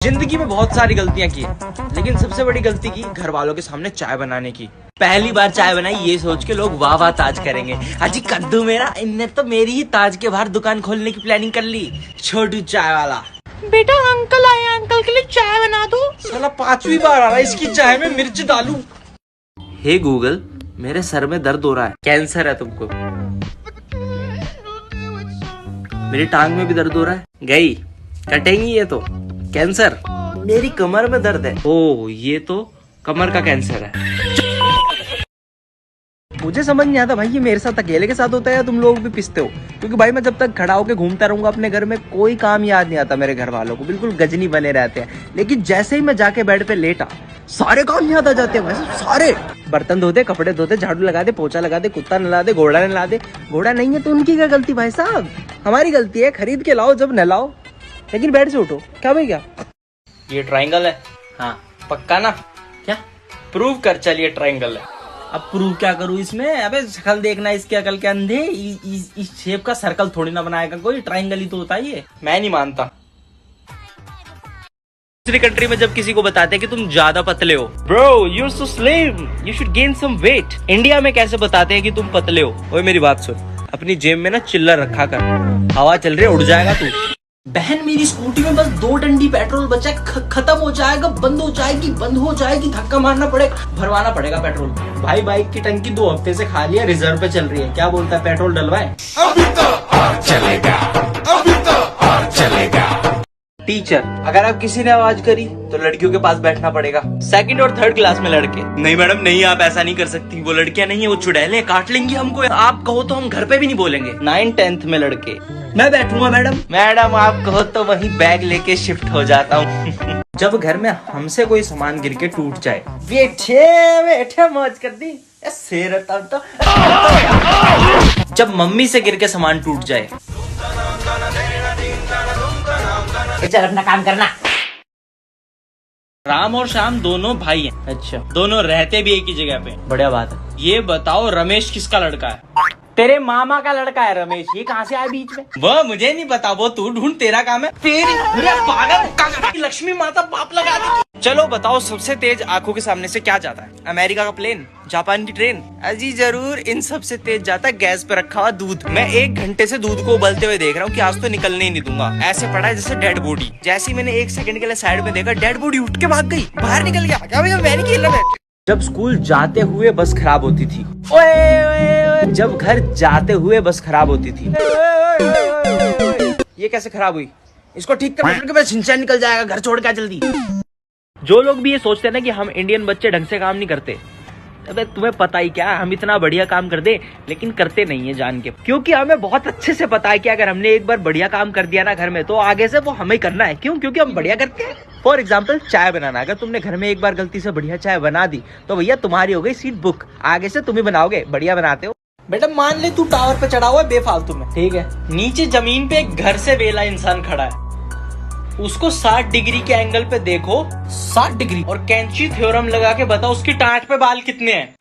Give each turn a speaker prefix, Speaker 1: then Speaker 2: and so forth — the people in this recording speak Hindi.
Speaker 1: जिंदगी में बहुत सारी गलतियां की लेकिन सबसे बड़ी गलती की घर वालों के सामने चाय बनाने की। पहली बार चाय बनाई ये सोच के लोग वाह वाह ताज करेंगे, अजी कद्दू मेरा, इनने तो मेरी ही ताज के बाहर दुकान खोलने की प्लानिंग कर ली। छोटू चाय वाला,
Speaker 2: बेटा अंकल आए, अंकल के लिए चाय बना दो।
Speaker 1: साला पांचवी बार आ रहा है इसकी चाय में मिर्च डालूं। हे गूगल, मेरे सर में दर्द हो रहा है, कैंसर है तुमको। मेरी टांग में भी दर्द हो रहा है, गई कटेंगी ये तो, कैंसर। मेरी कमर में दर्द है, ओ ये तो कमर का कैंसर है। मुझे समझ नहीं आता भाई ये मेरे साथ अकेले के साथ होता है या तुम लोग भी पिसते हो, क्योंकि भाई मैं जब तक खड़ा होकर घूमता रहूंगा अपने घर में कोई काम याद नहीं आता मेरे घर वालों को, बिल्कुल गजनी बने रहते हैं। लेकिन जैसे ही मैं जाके बेड पे लेटा सारे काम याद आ जाते हैं भाई सारे। बर्तन धोते, कपड़े धोते, झाड़ू लगा दे, पोछा लगा दे, कुत्ता नला दे, घोड़ा नला दे। घोड़ा नहीं है तो उनकी क्या गलती भाई साहब, हमारी गलती है, खरीद के लाओ जब नलाओ, लेकिन बेड से उठो। क्या भाई क्या ये ट्रायंगल है? हाँ पक्का ना? क्या प्रूव कर, चलिए ट्रायंगल है। अब प्रूव क्या करूं इसमें? अबे शक्ल देखना इसके, अकल के अंधे। इस शेप का सर्कल थोड़ी ना बनाएगा कोई, ट्रायंगल ही तो होता है ये। मैं नहीं मानता। दूसरी कंट्री में जब किसी को बताते हैं कि तुम ज्यादा पतले हो, bro you are so slim, you should gain some weight. India में कैसे बताते हैं कि तुम पतले हो? ओए मेरी बात सुन, अपनी जेब में ना चिल्लर रखा कर, हवा चल रही है उड़ जाएगा तू। बहन मेरी स्कूटी में बस 2 डंडी पेट्रोल बचा, खत्म हो जाएगा, बंद हो जाएगी, धक्का मारना पड़ेगा, भरवाना पड़ेगा पेट्रोल। भाई बाइक की टंकी 2 हफ्ते से खाली है, रिजर्व पे चल रही है, क्या बोलता है पेट्रोल डलवाए?
Speaker 3: अभी तो और चलेगा, अभी तो और चलेगा।
Speaker 1: टीचर, अगर आप किसी ने आवाज करी तो लड़कियों के पास बैठना पड़ेगा, 2nd और 3rd क्लास में लड़के। नहीं मैडम नहीं, आप ऐसा नहीं कर सकती, वो लड़कियां नहीं है, वो चुड़ैलें, काट लेंगी हमको। आप कहो तो हम घर पे भी नहीं बोलेंगे। 9th 10th में लड़के, मैं बैठूंगा मैडम। मैडम आप कहो तो वहीं बैग लेके शिफ्ट हो जाता हूँ। जब घर में हमसे कोई सामान गिर के टूट जाए, बैठे मौज कर दी शेर। तो जब मम्मी से गिर के सामान टूट जाए,
Speaker 2: चल अपना काम करना।
Speaker 1: राम और श्याम दोनों भाई हैं। अच्छा, दोनों रहते भी एक ही जगह पे, बढ़िया बात है। ये बताओ रमेश किसका लड़का है? तेरे मामा का लड़का है रमेश, ये कहाँ से आया बीच में? वो मुझे नहीं पता, वो तू ढूंढ, तेरा काम है। तेरी पागल लक्ष्मी माता बाप लगा दी। चलो बताओ सबसे तेज आंखों के सामने से क्या जाता है? अमेरिका का प्लेन, जापान की ट्रेन? अजी जरूर, इन सबसे तेज जाता है गैस पे रखा हुआ दूध। मैं 1 घंटे से दूध को उबलते हुए देख रहा हूँ कि आज तो निकलने ही नहीं दूंगा। ऐसे पड़ा है जैसे डेड बॉडी। जैसे ही मैंने 1 सेकंड के लिए साइड में देखा, डेड बॉडी उठ के भाग गई, बाहर निकल गया। क्या भैया मैं नहीं खेल रहा। जब स्कूल जाते हुए बस खराब होती थी, ओए, जब घर जाते हुए बस खराब होती थी। ये कैसे खराब हुई? इसको ठीक करने के बाद सिंचाई निकल जाएगा, घर छोड़ के जल्दी। जो लोग भी ये सोचते हैं ना कि हम इंडियन बच्चे ढंग से काम नहीं करते, अबे तुम्हें पता ही क्या, हम इतना बढ़िया काम कर दे लेकिन करते नहीं है जान के, क्योंकि हमें बहुत अच्छे से पता है कि अगर हमने एक बार बढ़िया काम कर दिया ना घर में, तो आगे से वो हमें करना है। क्यों? क्योंकि हम बढ़िया करते हैं। फॉर एग्जाम्पल चाय बनाना, अगर तुमने घर में एक बार गलती से बढ़िया चाय बना दी तो भैया तुम्हारी हो गई सीट बुक, आगे से तुम ही बनाओगे, बढ़िया बनाते हो। बेटा मान ले तू टावर पे चढ़ा हुआ है बेफालतू में, ठीक है, नीचे जमीन पे एक घर से वेला इंसान खड़ा है, उसको 60 डिग्री के एंगल पे देखो, 60 डिग्री, और कैंची थ्योरम लगा के बताओ उसकी टाट पे बाल कितने हैं।